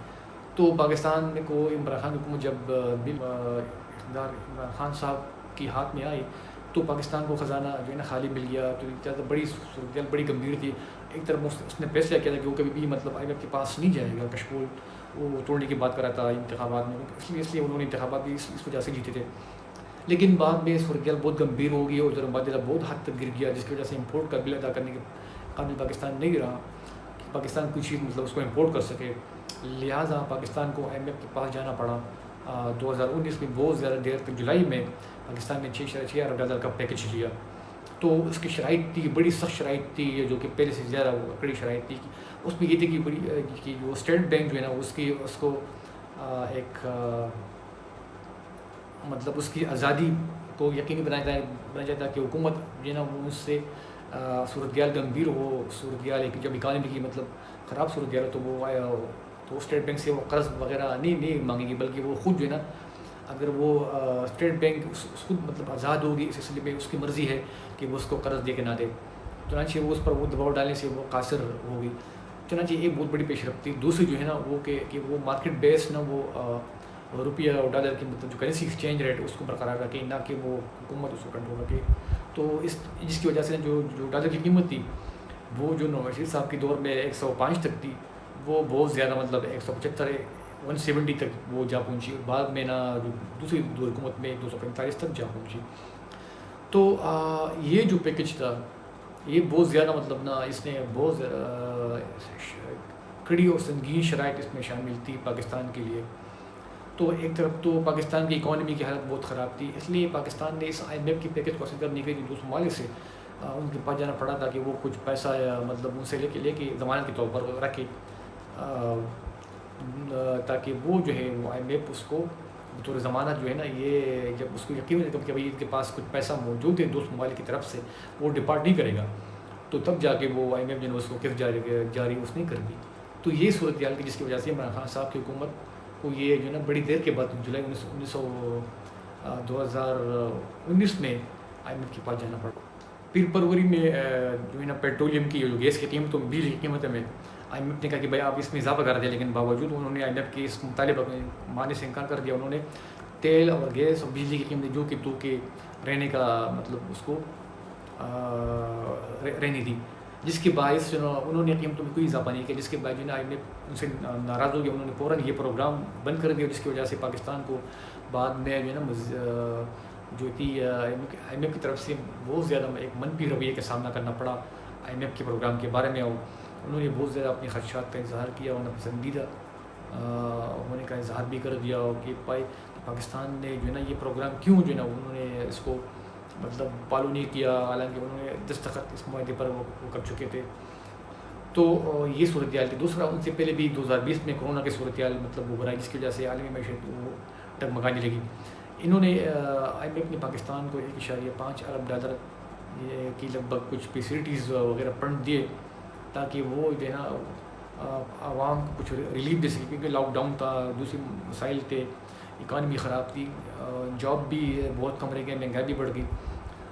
تو پاکستان کو عمران خان حکومت جب اقتدار عمران خان صاحب کی ہاتھ میں آئی تو پاکستان کو خزانہ جو ہے نا خالی مل گیا. تو زیادہ بڑی صورتحال بڑی گمبھیر تھی. ایک طرف اس نے فیصلہ کیا تھا کہ وہ کبھی بھی مطلب آئی ایم ایف کے پاس نہیں جائے گا، کشکول وہ توڑنے کی بات کر رہا تھا انتخابات میں، اس لیے انہوں نے انتخابات بھی اس وجہ سے جیتے تھے. لیکن بعد میں صورتحال بہت گمبھیر ہو گئی اور ذرا معدلہ بہت حد تک گر گیا، جس کی وجہ سے امپورٹ کا بل ادا کرنے کے قابل پاکستان نہیں رہا کہ پاکستان کوئی چیز مطلب اس کو امپورٹ کر سکے. لہٰذا پاکستان کو آئی ایم ایف کے پاس جانا پڑا. 2019 میں بہت زیادہ دیر تک جولائی میں پاکستان نے $6.6 ارب کا پیکج لیا. تو اس کی شرائط تھی، بڑی سخت شرائط تھی، جو کہ پہلے سے زیادہ کڑی شرائط تھی. اس میں یہ تھی کہ بڑی کہ جو اسٹیٹ بینک جو ہے نا اس کو ایک مطلب اس کی آزادی کو یقینی بنایا جاتا کہ حکومت جو ہے نا وہ اس سے صورتحال گمبھیر ہو، صورتحال جب اکانومی کی مطلب خراب صورتحال ہو تو اسٹیٹ بینک سے وہ قرض وغیرہ نہیں مانگے گی، بلکہ وہ خود جو ہے نا اگر وہ اسٹیٹ بینک اس خود مطلب آزاد ہوگی اس سلسلے میں، اس کی مرضی ہے کہ وہ اس کو قرض دے کے نہ دے. چنانچہ وہ اس پر وہ دباؤ ڈالنے سے وہ قاصر ہوگی. چنانچہ ایک بہت بڑی پیش رفت تھی. دوسری جو ہے نا وہ کہ وہ مارکیٹ بیس نا وہ روپیہ اور ڈالر کی مطلب جو کرنسی ایکسچینج ریٹ اس کو برقرار رکھے، نہ کہ وہ حکومت اس کو کنٹرول رکھے. تو جس کی وجہ سے جو ڈالر کی قیمت تھی وہ جو نواز شریف صاحب کے دور میں 105 تک تھی، وہ بہت زیادہ مطلب 175 170 تک وہ جا پہنچی. بعد میں نا جو دوسری حکومت میں 245 تک جا پہنچی. تو یہ جو پیکج تھا یہ بہت زیادہ مطلب نا اس نے بہت کڑی اور سنگین شرائط اس میں شامل تھی پاکستان کے لیے. تو ایک طرف تو پاکستان کی اکانومی کی حالت بہت خراب تھی، اس لیے پاکستان نے اس آئی ایم ایف کی پیکج کو حاصل کرنے کے لیے دوسرے ممالک سے ان کے پاس جانا پڑا تھا کہ وہ کچھ پیسہ مطلب ان سے لے کے ضمانت کے طور پر رکھے، تاکہ وہ جو ہے وہ آئی ایم ایف اس کو بطور ضمانت جو ہے نا یہ جب اس کو یقین ہے کہ بھائی ان کے پاس کچھ پیسہ موجود ہے دوسرے ممالک کی طرف سے وہ ڈپارٹ نہیں کرے گا. تو تب جا کے وہ IMF جو ہے اس کو کف جاری اس نے کر دی. تو یہ صورتحال کی جس کی وجہ سے عمران خان صاحب کی حکومت کو یہ جو ہے نا بڑی دیر کے بعد جولائی 2019 میں IMF کے پاس جانا پڑا. پھر فروری میں جو ہے نا پیٹرولیم کی جو گیس کی قیمتوں میں بجلی کی قیمتوں میں IMF نے کہا کہ بھائی آپ اس میں اضافہ کر دیں, لیکن باوجود انہوں نے IMF کے اس مطالبہ میں ماننے سے انکار کر دیا. انہوں نے تیل اور گیس اور بجلی کی قیمتیں جو کہ تو کے رہنے کا مطلب اس کو رہنی تھی, جس کے باعث انہوں نے قیمتوں میں کوئی اضافہ نہیں کیا, جس کے باعث جو ہے IMF ان سے ناراض ہو گیا. انہوں نے فوراً یہ پروگرام بند کر دیا, جس کی وجہ سے پاکستان کو بعد میں جو ہے نا جو تھی IMF کی طرف سے بہت زیادہ ایک منفی رویے کا سامنا کرنا پڑا IMF کے پروگرام کے بارے میں. انہوں نے بہت زیادہ اپنے خدشات کا اظہار کیا, انہوں نے پسندیدہ ہونے کا اظہار بھی کر دیا کہ پاکستان نے جو ہے نا یہ پروگرام کیوں جو ہے نا انہوں نے اس کو مطلب فالو نہیں کیا, حالانکہ انہوں نے دستخط اس معاہدے پر وہ کر چکے تھے. تو یہ صورتحال تھی. دوسرا ان سے پہلے بھی 2020 میں کورونا کی صورتحال مطلب ابھر آئی, جس کی وجہ سے عالمی معیشت وہ ڈگمگانے لگی. انہوں نے IMF نے پاکستان کو 1.5 ارب ڈالر کی لگ بھگ کچھ فیسلٹیز وغیرہ فنڈ دیے تاکہ وہ جو ہے نا عوام کو کچھ ریلیف دے سکے, کیونکہ لاک ڈاؤن تھا, دوسری مسائل تھے, اکانومی خراب تھی, جاب بھی بہت کم رہ گئے, مہنگائی بھی بڑھ گئی.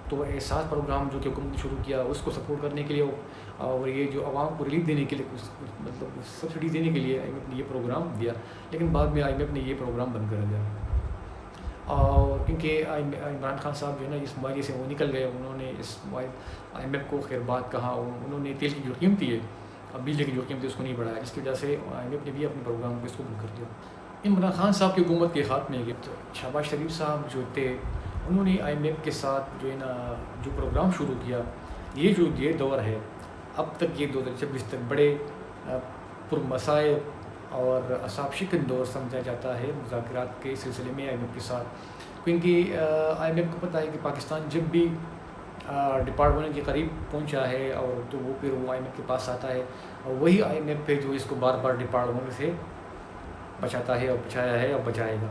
تو احساس پروگرام جو کہ حکومت نے شروع کیا اس کو سپورٹ کرنے کے لیے اور یہ جو عوام کو ریلیف دینے کے لیے مطلب سبسڈی دینے کے لیے IMF نے یہ پروگرام دیا, لیکن بعد میں IMF نے یہ پروگرام بند کر دیا. اور کیونکہ عمران خان صاحب جو ہے نا اس معاہدے سے وہ نکل گئے, انہوں نے اس IMF کو خیر بات کہا, انہوں نے تیل کی جو قیمت ہے اب بجلی کی جو قیمت ہے اس کو نہیں بڑھایا, جس کی وجہ سے IMF نے بھی اپنے پروگرام کو اس کو بند کر دیا. عمران خان صاحب کی حکومت کے خاتمے کے شہباز شریف صاحب جو تھے انہوں نے IMF کے ساتھ جو ہے نا جو پروگرام شروع کیا, یہ دور ہے اب تک یہ 2026 تک بڑے پرمسائل اور اعصاب شکن دور سمجھا جاتا ہے مذاکرات کے سلسلے میں IMF کے ساتھ, کیونکہ IMF کو پتہ ہے کہ پاکستان جب بھی ڈپارٹ ہونے کے قریب پہنچا ہے اور تو وہ پھر وہ IMF کے پاس آتا ہے, اور وہی IMF پہ جو اس کو بار بار ڈپارٹ ہونے سے بچاتا ہے اور بچایا ہے اور بچائے گا.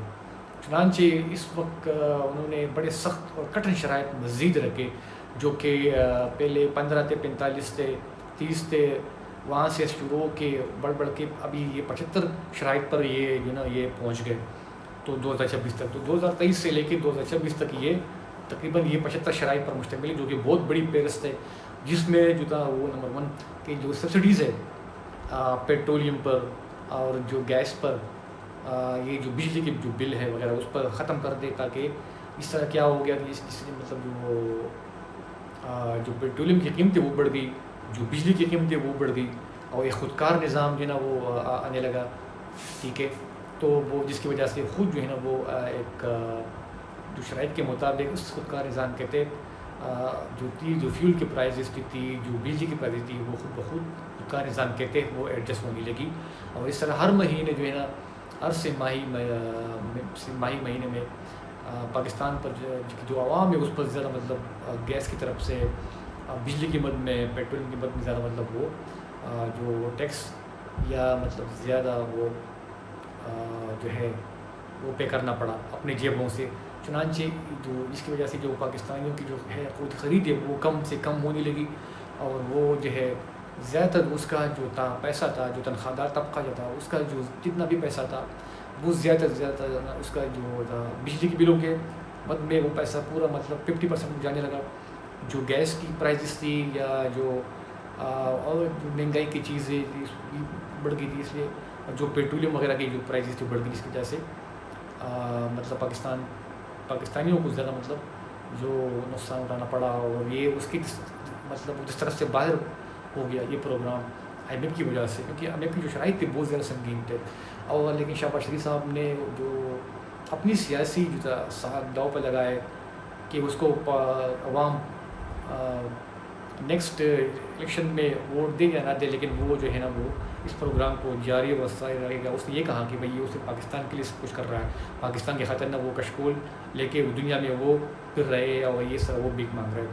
چنانچہ اس وقت انہوں نے بڑے سخت اور کٹھن شرائط مزید رکھے, جو کہ پہلے 15 تھے, 45 تھے, 30 تھے, وہاں سے شروع کے بڑھ کے ابھی یہ 75 شرائط پر یہ جو نا یہ پہنچ گئے. تو 2026 تک, تو 2023 سے لے کے 2026 تک یہ تقریباً یہ 75 شرائط پر مشتمل ہے, جو کہ بہت بڑی فہرست ہے, جس میں جو تھا وہ نمبر 1 کہ جو سبسڈیز ہے پیٹرولیم پر اور جو گیس پر, یہ جو بجلی کے جو بل ہے وغیرہ اس پر ختم کر دے, تاکہ اس طرح کیا ہو گیا کہ اس مطلب جو پیٹرولیم کی قیمتیں وہ بڑھ گئی, جو بجلی کی قیمتیں وہ بڑھ گئی, اور ایک خودکار نظام جو ہے نا وہ آنے لگا. ٹھیک ہے, تو وہ جس کی وجہ سے خود جو ہے نا وہ ایک جو شرائط کے مطابق اس خودکار نظام کے تحت جو فیول کی پرائزز تھی, جو بجلی کی پرائزز تھی, وہ خود بخود خودکار نظام کے تحت وہ ایڈجسٹ ہونے لگی. اور اس طرح ہر مہینے جو ہے نا ہر سہ ماہی مہینے میں پاکستان پر جو عوام ہے اس پر زیادہ مطلب گیس کی طرف سے, بجلی کی مد میں, پیٹرول کی مد میں زیادہ مطلب وہ جو ٹیکس یا مطلب زیادہ وہ جو ہے وہ پے کرنا پڑا اپنے جیبوں سے. چنانچہ جو اس کی وجہ سے جو پاکستانیوں کی جو ہے خود خرید ہے وہ کم سے کم ہونے لگی, اور وہ جو ہے زیادہ تر اس کا جو تھا پیسہ تھا, جو تنخواہ دار طبقہ جو تھا اس کا جو جتنا بھی پیسہ تھا وہ زیادہ اس کا جو تھا بجلی کے بلوں کے مد میں وہ پیسہ پورا مطلب 50% جانے لگا. جو گیس کی پرائزز تھی یا جو اور جو مہنگائی کی چیزیں بڑھ گئی تھی, اس لیے جو پیٹرولیم وغیرہ کی جو پرائزز تھی بڑھ گئی, جس کی وجہ سے مطلب پاکستانیوں کو زیادہ مطلب جو نقصان اٹھانا پڑا, اور یہ اس کی مطلب جس طرح سے باہر ہو گیا یہ پروگرام IMF کی وجہ سے, کیونکہ IMF کی جو شرائط تھی بہت زیادہ سنگین تھے. اور لیکن شہباز شریف صاحب نے جو اپنی سیاسی جو تھا صاحب داؤ پہ لگائے کہ اس کو عوام نیکسٹ الیکشن میں ووٹ دے یا نہ دے, لیکن وہ جو ہے نا وہ اس پروگرام کو جاری و ساری رہے گا. اس نے یہ کہا کہ بھئی یہ اسے پاکستان کے لیے سب کچھ کر رہا ہے, پاکستان کے خاطر نہ وہ کشکول لے کے دنیا میں وہ پھر رہے اور یہ سب وہ بھیک مانگ رہے.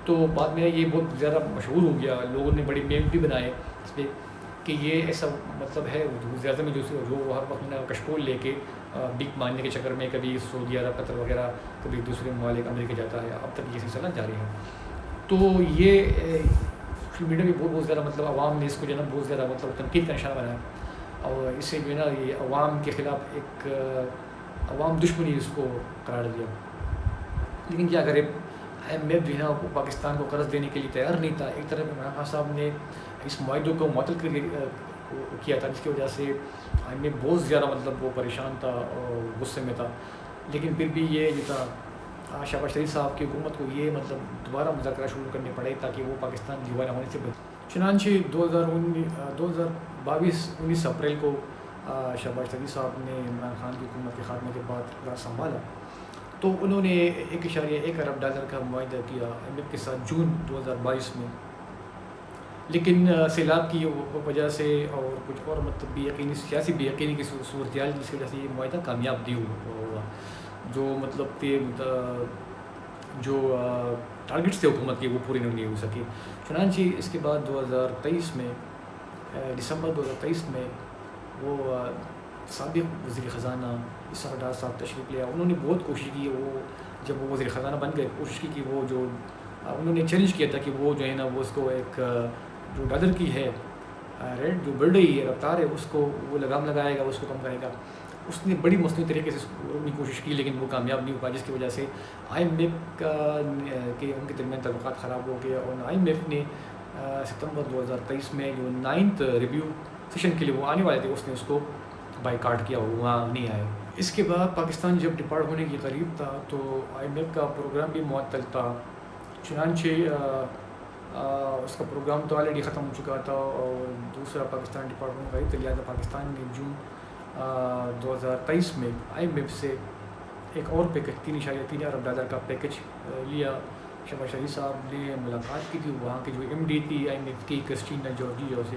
تو بعد میں یہ بہت زیادہ مشہور ہو گیا, لوگوں نے بڑی میم بھی بنائے اس پہ کہ یہ ایسا مطلب ہے زیادہ میں جو ہر وقت کشکول لے کے بھیک مانگنے کے چکر میں کبھی سعودی عرب, قطر وغیرہ, کبھی دوسرے ممالک امریکہ جاتا ہے. اب تک یہ سلسلہ جاری ہے. تو یہ سوشل میڈیا پہ بہت زیادہ مطلب عوام نے اس کو جو ہے نا بہت زیادہ مطلب تنقید کا نشانہ بنایا، اور اس سے جو ہے نا یہ عوام کے خلاف ایک عوام دشمنی اس کو قرار دیا۔ لیکن کیا کرے، ایم ایف جو ہے نا وہ پاکستان کو قرض دینے کے لیے تیار نہیں تھا۔ ایک طرف عمران خان صاحب نے اس معاہدے کو معطل کر کیا تھا، جس کی وجہ سے ایم ایف بہت زیادہ مطلب وہ پریشان تھا اور غصے میں تھا، لیکن پھر بھی یہ جو تھا شہباز شریف صاحب کی حکومت کو یہ مطلب دوبارہ مذاکرات شروع کرنے پڑے تاکہ وہ پاکستان دیوانہ ہونے سے بچے۔ چنانچہ 19 اپریل کو شہباز شریف صاحب نے عمران خان کی حکومت کے خاتمے کے بعد اقتدار سنبھالا، تو انہوں نے $1.1 ارب کا معاہدہ کیا ایم ایف کے ساتھ جون 2022 میں، لیکن سیلاب کی وجہ سے اور کچھ اور مطلب سیاسی بے یقینی کی صورتحال جس کی وجہ سے یہ معاہدہ کامیاب نہیں ہوا، جو مطلب جو ٹارگٹس تھے حکومت کے وہ پورے نہیں ہو سکے۔ چنانچہ اس کے بعد 2023 میں دسمبر 2023 میں وہ سابق وزیر خزانہ اسحاق ڈار صاحب تشریف لیا۔ انہوں نے بہت کوشش کی، وہ جب وہ وزیر خزانہ بن گئے کوشش کی کہ وہ جو انہوں نے چیلنج کیا تھا کہ وہ جو ہے نا وہ اس کو ایک جو ڈالر کی ہے ریٹ جو بڑھ رہی ہے رفتار ہے اس کو وہ لگام لگائے گا، اس کو کم کرے گا۔ اس نے بڑی مصنوعی طریقے سے اپنی کوشش کی، لیکن وہ کامیاب نہیں ہو پایا، جس کی وجہ سے آئی ایم ایف کے ان کے درمیان تعلقات خراب ہو گیا، اور آئی ایم ایف نے ستمبر 2023 میں جو 9th ریویو سیشن کے لیے وہ آنے والے تھے اس نے اس کو بائیکاٹ کیا، وہ وہاں نہیں آئے۔ اس کے بعد پاکستان جب ڈپارٹ ہونے کے قریب تھا تو آئی ایم ایف کا پروگرام بھی معطل تھا، چنانچہ اس کا پروگرام تو آلریڈی ختم ہو چکا تھا اور دوسرا پاکستان ڈپارٹ ہونے کا قریب تھا، لہٰذا پاکستان نے جون 2023 میں آئی ایم ایف سے ایک اور پیکج $3.3 ارب کا پیکج لیا۔ شہباز شریف صاحب نے ملاقات کی تھی وہاں کی جو ایم ڈی تھی آئی ایم ایف کی کرسٹینا جارجیو سے،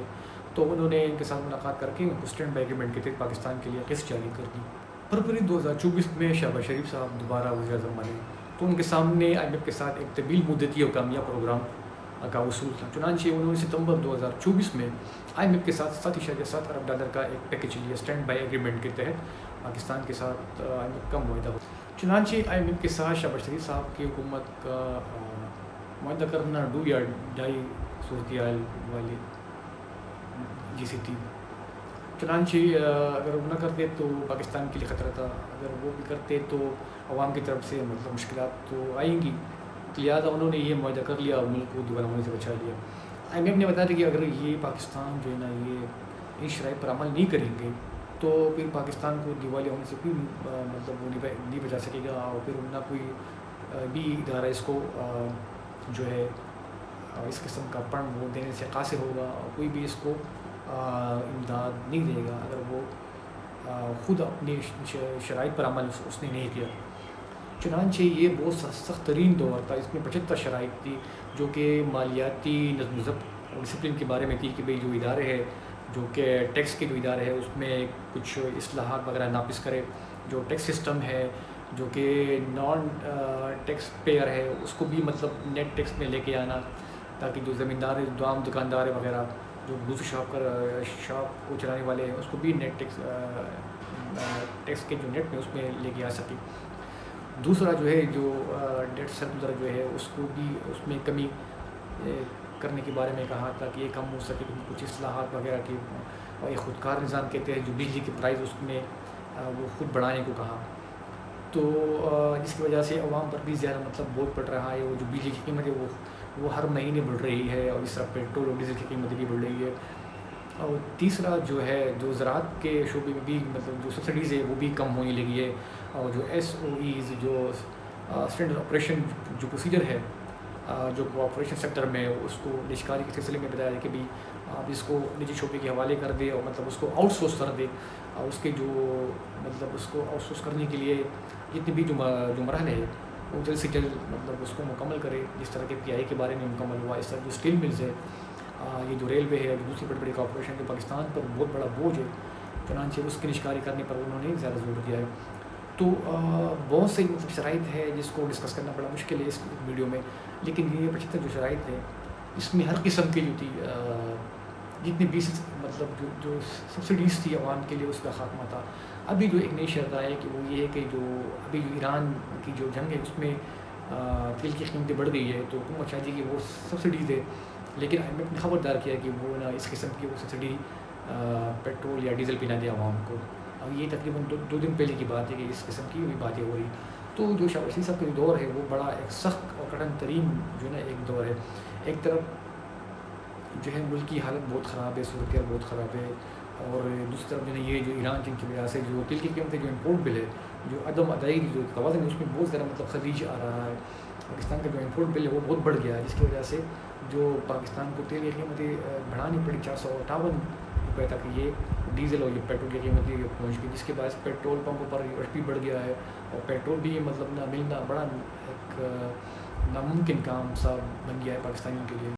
تو انہوں نے ان کے ساتھ ملاقات کر کے ان کو اسٹینڈ بائی ایگریمنٹ کے تحت پاکستان کے لیے قسط جاری کر دی۔ فروری 2024 میں شہباز شریف صاحب دوبارہ وزیر اعظم بنے تو ان کے سامنے آئی ایم ایف کے ساتھ ایک طویل مدتی اور کامیاب پروگرام کا اصول تھا، چنانچہ انہوں نے ستمبر 2024 میں آئی ایم ایف کے ساتھ $7.7 ارب کا ایک پیکج لیا۔ اسٹینڈ بائی ایگریمنٹ کے تحت پاکستان کے ساتھ آئی ایم ایف کا معاہدہ ہو، چنانچہ آئی ایم ایف کے ساتھ شہباز شریف صاحب کی حکومت کا معاہدہ کرنا ڈو یا ڈائی صورتحال والی جیسی تھی۔ چنانچہ اگر وہ نہ کرتے تو پاکستان کے لیے خطرہ تھا، اگر وہ بھی کرتے تو عوام کی طرف سے مطلب مشکلات تو آئیں گی، لہٰذا انہوں نے یہ معاہدہ کر لیا اور ملک کو دیوانہ ہونے سے بچا لیا۔ آئی ایم ایف نے بتایا تھا کہ اگر یہ پاکستان جو ہے نا یہ ان شرائط پر عمل نہیں کریں گے تو پھر پاکستان کو دیوالیہ ہونے سے کوئی مطلب وہ نہیں بچا سکے گا، اور پھر نہ کوئی بھی ادارہ اس کو جو ہے اس قسم کا فنڈ وہ دینے سے قاصر ہوگا، اور کوئی بھی اس کو امداد نہیں دے گا اگر وہ خود اپنی شرائط پر عمل اس نے نہیں کیا۔ چنانچہ یہ بہت سخت ترین دور تھا، اس میں 75 شرائط تھی جو کہ مالیاتی نظم و ضبط اور ڈسپلن کے بارے میں تھی کہ بھئی جو ادارے ہیں جو کہ ٹیکس کے جو ادارے ہیں اس میں کچھ اصلاحات وغیرہ نافذ کرے، جو ٹیکس سسٹم ہے جو کہ نان ٹیکس پیئر ہے اس کو بھی مطلب نیٹ ٹیکس میں لے کے آنا، تاکہ جو زمیندار جو عام دکاندار وغیرہ جو دوسری شاپ کو چلانے والے ہیں اس کو بھی نیٹ ٹیکس کے جو نیٹ میں اس میں لے کے آ سکے۔ دوسرا جو ہے جو ڈیٹ سرکولر جو ہے اس کو بھی اس میں کمی کرنے کے بارے میں کہا تھا کہ یہ کم ہو سکے، کچھ اصلاحات وغیرہ کی، اور ایک خودکار نظام کے تحت جو بجلی کے پرائز اس میں وہ خود بڑھانے کو کہا، تو جس کی وجہ سے عوام پر بھی زیادہ مطلب بوجھ پڑ رہا ہے۔ وہ جو بجلی کی قیمت ہے وہ ہر مہینے بڑھ رہی ہے، اور اس طرح پیٹرول اور ڈیزل کی قیمتیں بھی بڑھ رہی ہے۔ اور تیسرا جو ہے جو زراعت کے شعبے میں بھی مطلب جو سبسڈیز ہے وہ بھی کم ہونے لگی ہے، اور جو ایس او ایز جو اسٹینڈرڈ آپریشن جو پروسیجر ہے جو کوآپریشن سیکٹر میں اس کو نجکاری کے سلسلے میں بتایا ہے کہ بھی آپ اس کو نجی شعبے کے حوالے کر دے، اور مطلب اس کو آؤٹ سورس کر دے، اور اس کے جو مطلب اس کو آؤٹ سورس کرنے کے لیے جتنے بھی جو مرحلے ہیں وہ جلد سے جلد مطلب اس کو مکمل کرے، جس طرح کے پی آئی کے بارے میں مکمل ہوا، اس طرح جو اسٹیل ملز ہے، یہ جو ریلوے ہے، جو دوسری بڑی بڑی کارپوریشن جو پاکستان پر بہت بڑا بوجھ ہے، چنانچہ اس کی نجکاری کرنے پر انہوں نے زیادہ زور دیا ہے۔ تو بہت سے مطلب شرائط ہے جس کو ڈسکس کرنا بڑا مشکل ہے اس ویڈیو میں، لیکن یہ 75 جو شرائط ہے اس میں ہر قسم کی جو تھی جتنی بھی مطلب جو سبسڈیز تھی عوام کے لیے اس کا خاتمہ تھا۔ ابھی جو ایک نئی شرط ہے کہ وہ یہ ہے کہ جو ابھی جو ایران کی جو جنگ ہے اس میں تیل کی قیمتیں بڑھ گئی ہے، تو حکومت چاہتی ہے کہ وہ سبسڈیز ہے لیکن IMF نے خبردار کیا کہ وہ نا اس قسم کی وہ سبسڈی پیٹرول یا ڈیزل پہ نہ دے عوام کو. اب یہ تقریباً دو دن پہلے کی بات ہے کہ اس قسم کی بھی باتیں ہو رہی. تو جو شاہ وسیم صاحب کا دور ہے وہ بڑا ایک سخت اور کٹھن ترین جو ہے نا ایک دور ہے. ایک طرف جو ہے ملک کی حالت بہت خراب ہے, صورتحال بہت خراب ہے, اور دوسری طرف جو ہے یہ جو ایران چین کی وجہ سے جو تیل کی قیمتیں جو امپورٹ بل ہے, جو عدم ادائیگی جو توازن ہے اس میں بہت زیادہ مطلب خلیج آ رہا ہے. پاکستان کا جو امپورٹ بل ہے وہ بہت بڑھ گیا ہے, جس کی وجہ سے جو پاکستان کو تیل کی قیمتیں بڑھانی پڑی 458 روپے تک یہ ڈیزل اور یہ پیٹرول کی قیمتیں پہنچ گئی, جس کے باعث پیٹرول پمپوں پر رش بھی بڑھ گیا ہے, اور پیٹرول بھی مطلب نہ ملنا بڑا ایک ناممکن کام سا بن گیا ہے پاکستانیوں کے لیے.